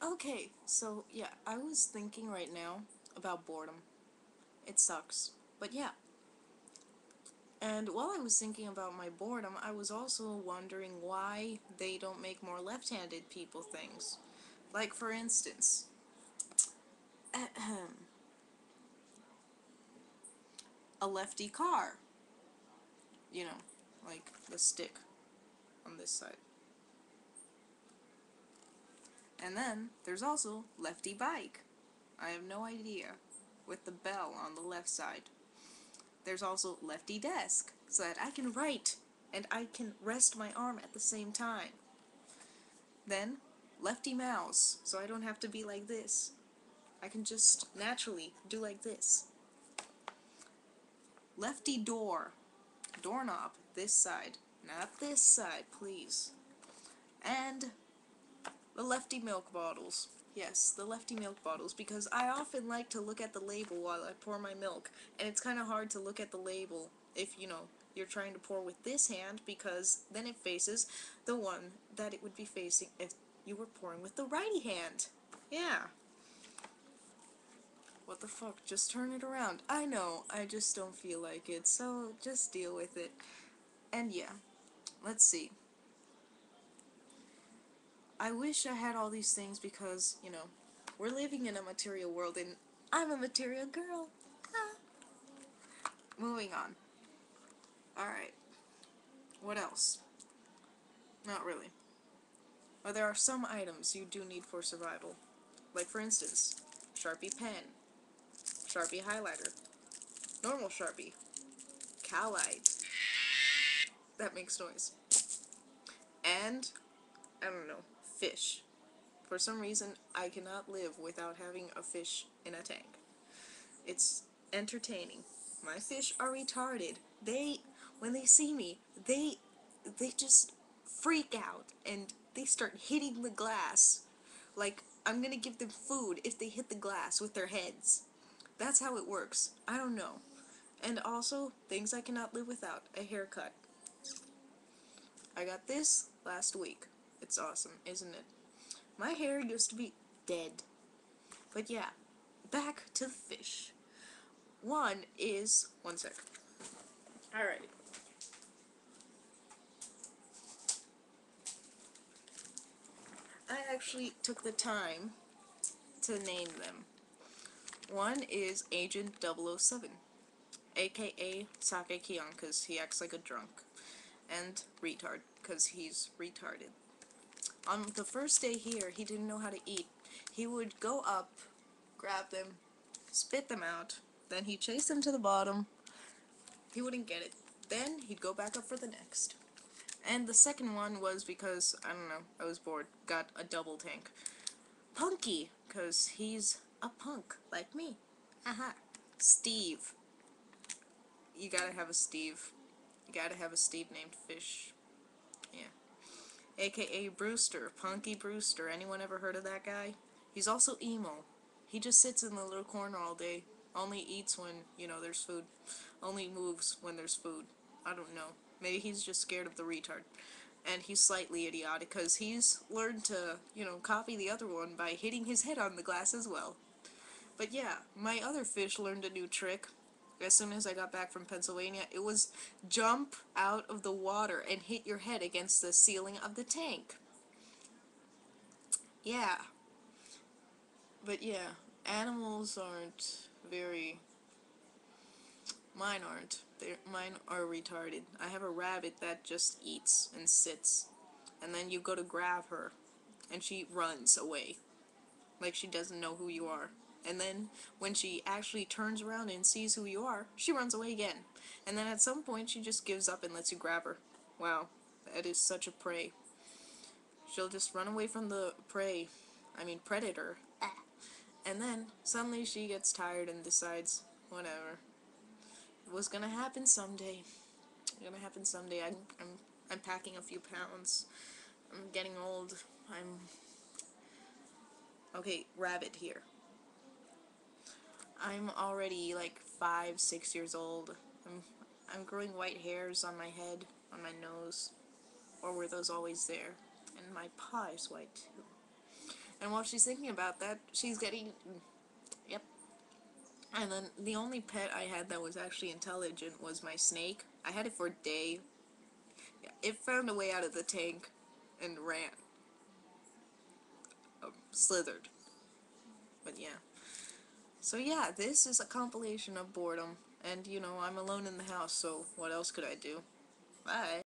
Okay, so yeah, I was thinking right now about boredom. It sucks. But yeah. And while I was thinking about my boredom, I was also wondering why they don't make more left-handed people things. Like, for instance, a lefty car. You know, like the stick on this side. And then there's also lefty bike. I have no idea. With the bell on the left side. There's also lefty desk, so that I can write and I can rest my arm at the same time. Then lefty mouse, so I don't have to be like this. I can just naturally do like this. Lefty door, doorknob, this side, not this side, please. And the lefty milk bottles. Yes, the lefty milk bottles, because I often like to look at the label while I pour my milk, and it's kind of hard to look at the label if, you're trying to pour with this hand, because then it faces the one that it would be facing if you were pouring with the righty hand. Yeah. What the fuck, just turn it around. I know, I just don't feel like it, so just deal with it. And yeah, let's see. I wish I had all these things because, we're living in a material world and I'm a material girl. Ah. Moving on. Alright, what else? Not really. But there are some items you do need for survival. Like, for instance, Sharpie pen, Sharpie highlighter, normal Sharpie, cowlight. That makes noise. And, I don't know, fish. For some reason, I cannot live without having a fish in a tank. It's entertaining. My fish are retarded. When they see me, they just freak out and they start hitting the glass. Like, I'm gonna give them food if they hit the glass with their heads. That's how it works. I don't know. And also, things I cannot live without. A haircut. I got this last week. It's awesome, isn't it? My hair used to be dead. But yeah, back to the fish. One sec. Alright. I actually took the time to name them. One is Agent 007, aka Sake Kion, because he acts like a drunk, and Retard, because he's retarded. On the first day here, he didn't know how to eat. He would go up, grab them, spit them out, then he'd chase them to the bottom. He wouldn't get it. Then he'd go back up for the next. And the second one was because, I don't know, I was bored. Got a double tank. Punky, because he's a punk, like me. Haha. Steve. You gotta have a Steve. You gotta have a Steve named Fish. Yeah. AKA Brewster. Punky Brewster. Anyone ever heard of that guy? He's also emo. He just sits in the little corner all day. Only eats when, there's food. Only moves when there's food. I don't know. Maybe he's just scared of the retard. And he's slightly idiotic because he's learned to, copy the other one by hitting his head on the glass as well. But yeah, my other fish learned a new trick. As soon as I got back from Pennsylvania, it was jump out of the water and hit your head against the ceiling of the tank. Yeah. But yeah, animals aren't very... Mine aren't. Mine are retarded. I have a rabbit that just eats and sits. And then you go to grab her, and she runs away. Like she doesn't know who you are. And then, when she actually turns around and sees who you are, she runs away again. And then at some point, she just gives up and lets you grab her. Wow, that is such a prey. She'll just run away from the prey. I mean, predator. And then, suddenly she gets tired and decides, whatever. It was gonna happen someday. Gonna happen someday. I'm packing a few pounds. I'm getting old. Okay, rabbit here. I'm already like 5, 6 years old. I'm growing white hairs on my head, on my nose, or were those always there? And my paw is white too. And while she's thinking about that, she's getting... Yep. And then the only pet I had that was actually intelligent was my snake. I had it for a day. It found a way out of the tank and ran. Slithered. But yeah. So yeah, this is a compilation of boredom. And, you know, I'm alone in the house, so what else could I do? Bye.